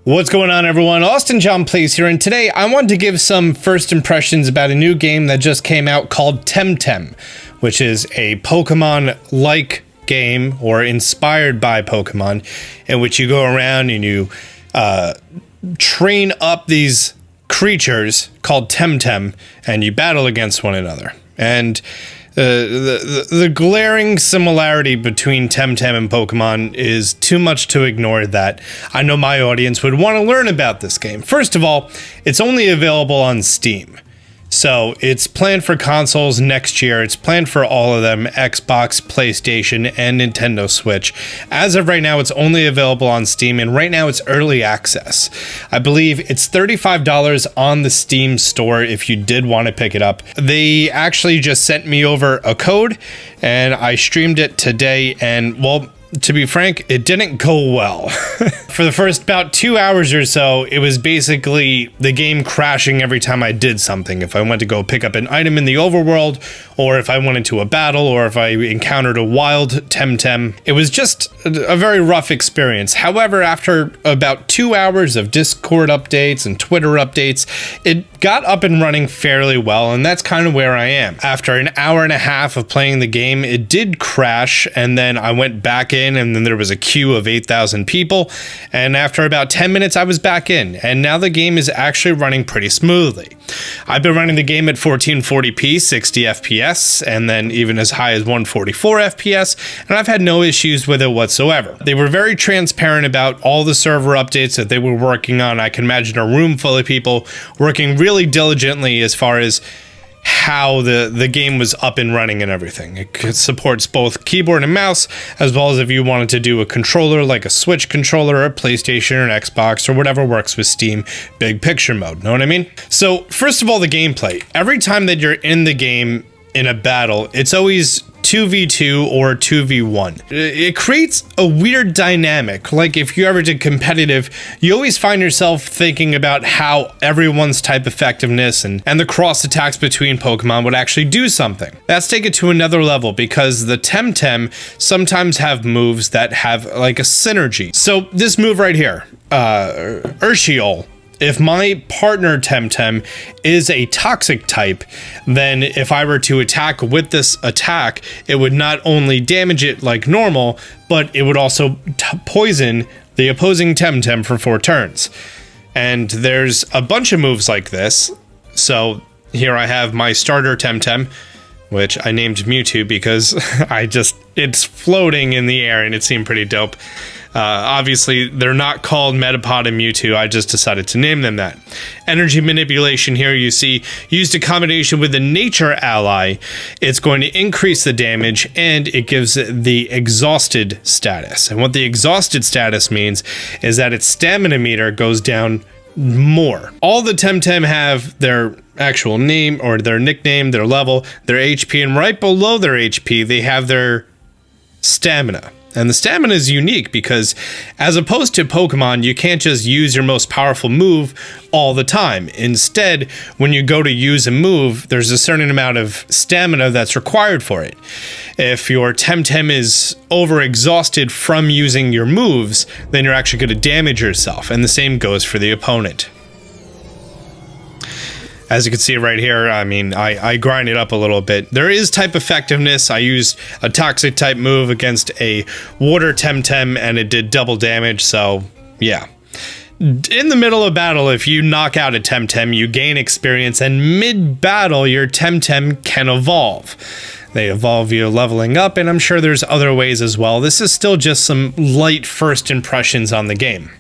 What's going on, everyone? Austin John Plays here, and today I wanted to give some first impressions about a new game that just came out called Temtem, which is a Pokemon-like game, or inspired by Pokemon, in which you go around and you train up these creatures called Temtem, and you battle against one another. And the glaring similarity between Temtem and Pokemon is too much to ignore that I know my audience would want to learn about this game. First of all, it's only available on Steam. So it's planned for consoles next year. It's planned for all of them: Xbox, PlayStation, and Nintendo Switch. As of right now, it's only available on Steam, and right now it's early access. I believe it's $35 on the Steam store if you did want to pick it up. They actually just sent me over a code, and I streamed it today, and well, to be frank, it didn't go well. For the first about 2 hours or so, it was basically the game crashing every time I did something. If I went to go pick up an item in the overworld, or if I went into a battle, or if I encountered a wild Temtem, it was just a very rough experience. However, after about 2 hours of Discord updates and Twitter updates, it got up and running fairly well, and that's kind of where I am. After an hour and a half of playing the game, it did crash, and then I went back in, and then there was a queue of 8,000 people, and after about 10 minutes I was back in, and now the game is actually running pretty smoothly. I've been running the game at 1440p 60 FPS, and then even as high as 144 FPS, and I've had no issues with it whatsoever. They were very transparent about all the server updates that they were working on. I can imagine a room full of people working really diligently as far as how the game was up and running and everything. It supports both keyboard and mouse, as well as if you wanted to do a controller like a Switch controller or a PlayStation or an Xbox or whatever works with Steam big picture mode. Know what I mean? So first of all, the gameplay. Every time that you're in the game in a battle, it's always 2v2 or 2v1. It creates a weird dynamic. Like if you ever did competitive, you always find yourself thinking about how everyone's type effectiveness and the cross attacks between Pokemon would actually do something. Let's take it to another level, because the Temtem sometimes have moves that have like a synergy. So this move right here, Urshiol. If my partner Temtem is a toxic type, then if I were to attack with this attack, it would not only damage it like normal, but it would also poison the opposing Temtem for 4 turns. And there's a bunch of moves like this. So here I have my starter Temtem, which I named Mewtwo because it's floating in the air and it seemed pretty dope. Obviously, they're not called Metapod and Mewtwo. I just decided to name them that. Energy manipulation here, you see, used in combination with the nature ally, it's going to increase the damage, and it gives the exhausted status. And what the exhausted status means is that its stamina meter goes down more. All the Temtem have their actual name or their nickname, their level, their HP, and right below their HP, they have their stamina. And the stamina is unique because, as opposed to Pokemon, you can't just use your most powerful move all the time. Instead, when you go to use a move, there's a certain amount of stamina that's required for it. If your Temtem is overexhausted from using your moves, then you're actually going to damage yourself, and the same goes for the opponent. As you can see right here, I mean, I grind it up a little bit. There is type effectiveness. I used a toxic type move against a water Temtem, and it did double damage, so yeah. In the middle of battle, if you knock out a Temtem, you gain experience, and mid-battle, your Temtem can evolve. They evolve via leveling up, and I'm sure there's other ways as well. This is still just some light first impressions on the game.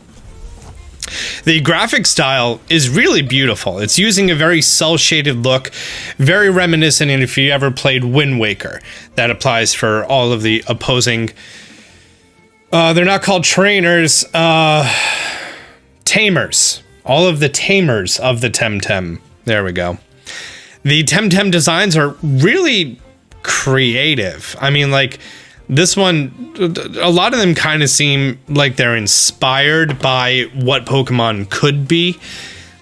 The graphic style is really beautiful. It's using a very cel-shaded look, very reminiscent, and if you ever played Wind Waker, that applies for all of the opposing, they're not called trainers, tamers. All of the tamers of the Temtem. There we go. The Temtem designs are really creative. I mean, like, this one, a lot of them kind of seem like they're inspired by what Pokemon could be.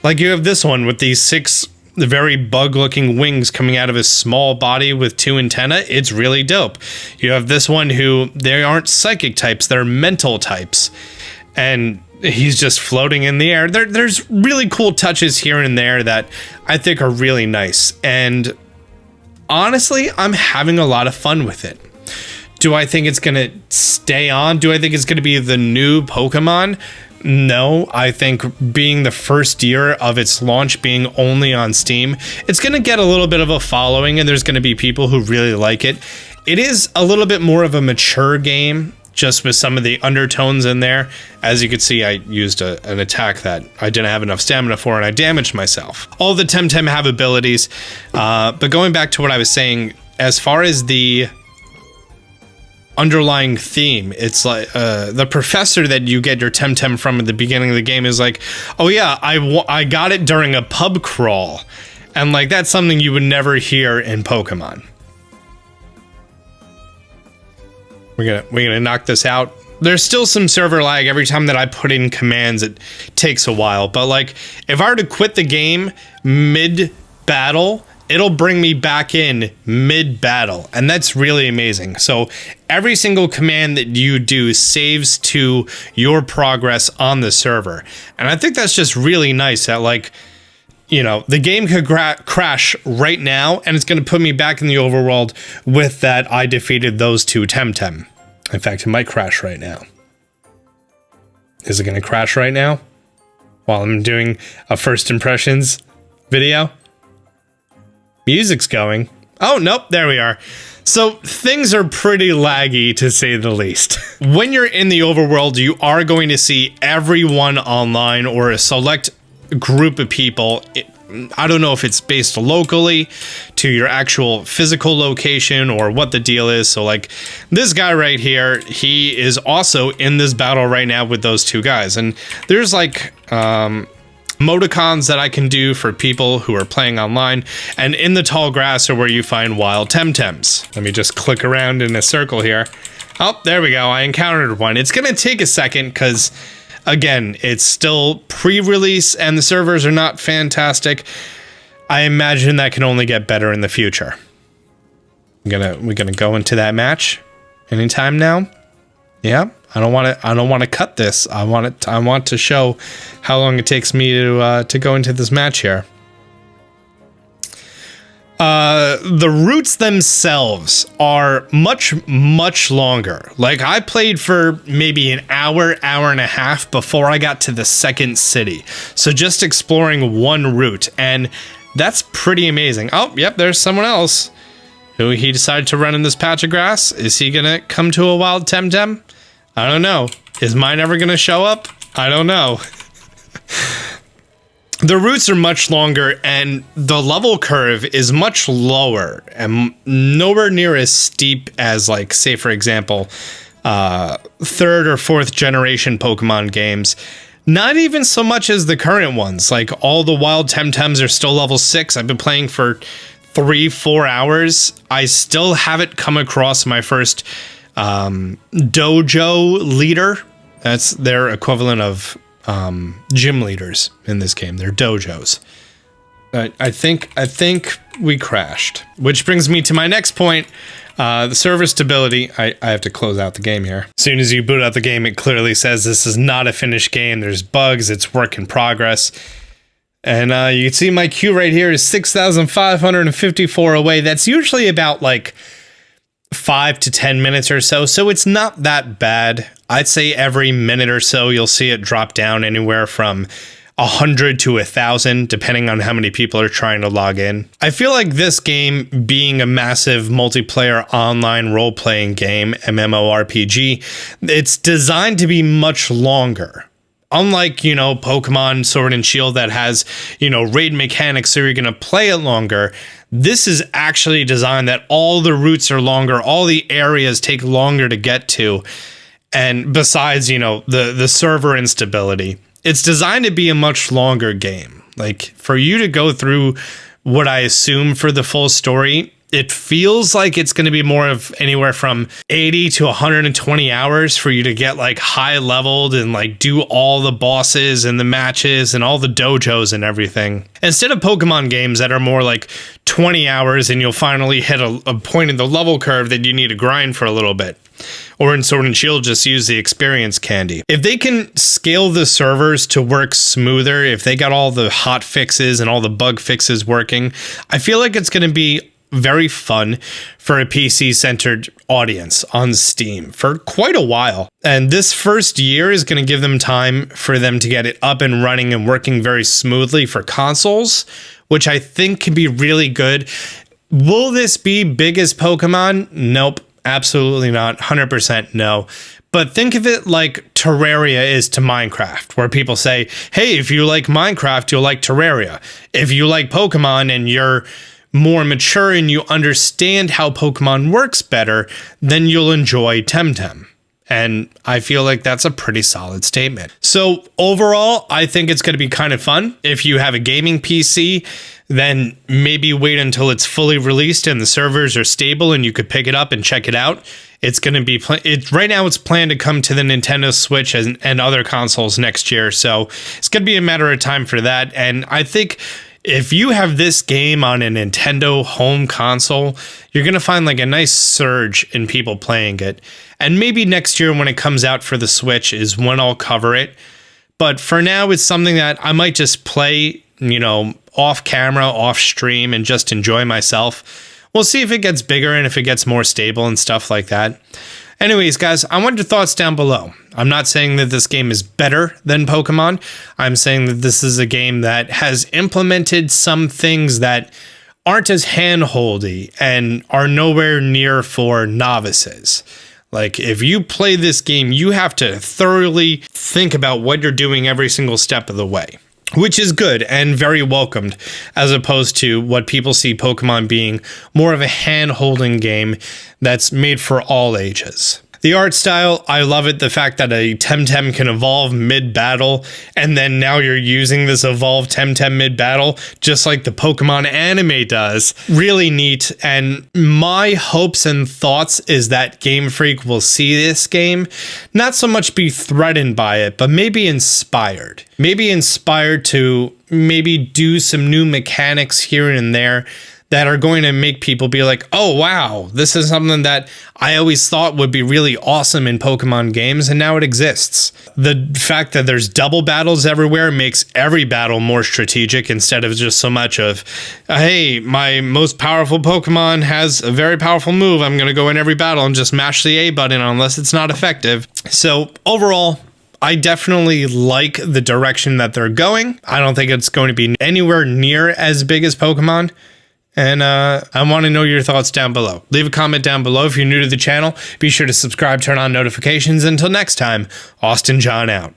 Like you have this one with these 6 very bug-looking wings coming out of his small body with 2 antennae. It's really dope. You have this one who, they aren't psychic types, they're mental types. And he's just floating in the air. There's really cool touches here and there that I think are really nice. And honestly, I'm having a lot of fun with it. Do I think it's going to stay on? Do I think it's going to be the new Pokemon? No, I think being the first year of its launch being only on Steam, it's going to get a little bit of a following, and there's going to be people who really like it. It is a little bit more of a mature game, just with some of the undertones in there. As you can see, I used an attack that I didn't have enough stamina for, and I damaged myself. All the Temtem have abilities, but going back to what I was saying, as far as the underlying theme, it's like the professor that you get your Temtem from at the beginning of the game is like, oh yeah, I got it during a pub crawl, and like that's something you would never hear in Pokemon. We're gonna knock this out. There's still some server lag every time that I put in commands. It takes a while, but like if I were to quit the game mid battle, it'll bring me back in mid battle, and that's really amazing. So every single command that you do saves to your progress on the server, and I think that's just really nice. That like, you know, the game could crash right now, and it's going to put me back in the overworld with that I defeated those two Temtem. In fact, it might crash right now. Is it going to crash right now? While I'm doing a first impressions video? Music's going. Oh, nope, there we are. So things are pretty laggy, to say the least. When you're in the overworld, you are going to see everyone online, or a select group of people. I don't know if it's based locally to your actual physical location or what the deal is. So like this guy right here, he is also in this battle right now with those two guys. And there's like emoticons that I can do for people who are playing online. And in the tall grass are where you find wild Temtems. Let me just click around in a circle here. Oh, there we go. I encountered one. It's going to take a second because, again, it's still pre-release and the servers are not fantastic. I imagine that can only get better in the future. We're gonna go into that match anytime now. Yeah, I don't want to cut this. I want to show how long it takes me to go into this match here. The routes themselves are much longer. Like I played for maybe an hour and a half before I got to the second city. So just exploring one route, and that's pretty amazing. Oh, yep, there's someone else who he decided to run in this patch of grass. Is he gonna come to a wild Temtem? I don't know. Is mine ever gonna show up? I don't know. The routes are much longer, and the level curve is much lower and nowhere near as steep as, like, say, for example, third or fourth generation Pokemon games. Not even so much as the current ones. Like, all the wild Temtems are still level 6. I've been playing for 3-4 hours. I still haven't come across my first dojo leader. That's their equivalent of gym leaders in this game. They're dojos. I think we crashed, which brings me to my next point. The server stability. I have to close out the game here. As soon as you boot out the game, it clearly says this is not a finished game. There's bugs. It's work in progress. And you can see my queue right here is 6,554 away. That's usually about like 5 to 10 minutes or so. So it's not that bad. I'd say every minute or so, you'll see it drop down anywhere from 100 to 1,000, depending on how many people are trying to log in. I feel like this game, being a massive multiplayer online role-playing game, MMORPG, it's designed to be much longer. Unlike, you know, Pokemon Sword and Shield that has, you know, raid mechanics, so you're going to play it longer. This is actually designed that all the routes are longer, all the areas take longer to get to. And besides, you know, the server instability, it's designed to be a much longer game. Like, for you to go through what I assume for the full story, It feels like it's going to be more of anywhere from 80 to 120 hours for you to get like high leveled and like do all the bosses and the matches and all the dojos and everything. Instead of Pokemon games that are more like 20 hours and you'll finally hit a point in the level curve that you need to grind for a little bit. Or in Sword and Shield, just use the experience candy. If they can scale the servers to work smoother, if they got all the hot fixes and all the bug fixes working, I feel like it's going to be very fun for a PC-centered audience on Steam for quite a while. And this first year is going to give them time for them to get it up and running and working very smoothly for consoles, which I think can be really good. Will this be big as Pokemon? Nope, absolutely not. 100% no. But think of it like Terraria is to Minecraft, where people say, hey, if you like Minecraft, you'll like Terraria. If you like Pokemon and you're more mature and you understand how Pokemon works better, then you'll enjoy Temtem. And I feel like that's a pretty solid statement. So overall, I think it's going to be kind of fun. If you have a gaming PC, then maybe wait until it's fully released and the servers are stable and you could pick it up and check it out. It's going to be right now it's planned to come to the Nintendo Switch and other consoles next year. So it's going to be a matter of time for that. And I think if you have this game on a Nintendo home console, you're going to find like a nice surge in people playing it. And maybe next year when it comes out for the Switch is when I'll cover it. But for now, it's something that I might just play, off camera, off stream, and just enjoy myself. We'll see if it gets bigger and if it gets more stable and stuff like that. Anyways, guys, I want your thoughts down below. I'm not saying that this game is better than Pokemon. I'm saying that this is a game that has implemented some things that aren't as hand-holdy and are nowhere near for novices. Like, if you play this game, you have to thoroughly think about what you're doing every single step of the way, which is good and very welcomed, as opposed to what people see Pokemon being more of a hand-holding game that's made for all ages. The art style, I love it. The fact that a Temtem can evolve mid-battle, and then now you're using this evolved Temtem mid-battle, just like the Pokemon anime does. Really neat, and my hopes and thoughts is that Game Freak will see this game, not so much be threatened by it, but maybe inspired. Maybe inspired to maybe do some new mechanics here and there that are going to make people be like, oh, wow, this is something that I always thought would be really awesome in Pokemon games, and now it exists. The fact that there's double battles everywhere makes every battle more strategic instead of just so much of, hey, my most powerful Pokemon has a very powerful move. I'm going to go in every battle and just mash the A button unless it's not effective. So overall, I definitely like the direction that they're going. I don't think it's going to be anywhere near as big as Pokemon. And I want to know your thoughts down below. Leave a comment down below if you're new to the channel. Be sure to subscribe, turn on notifications. Until next time, Austin John out.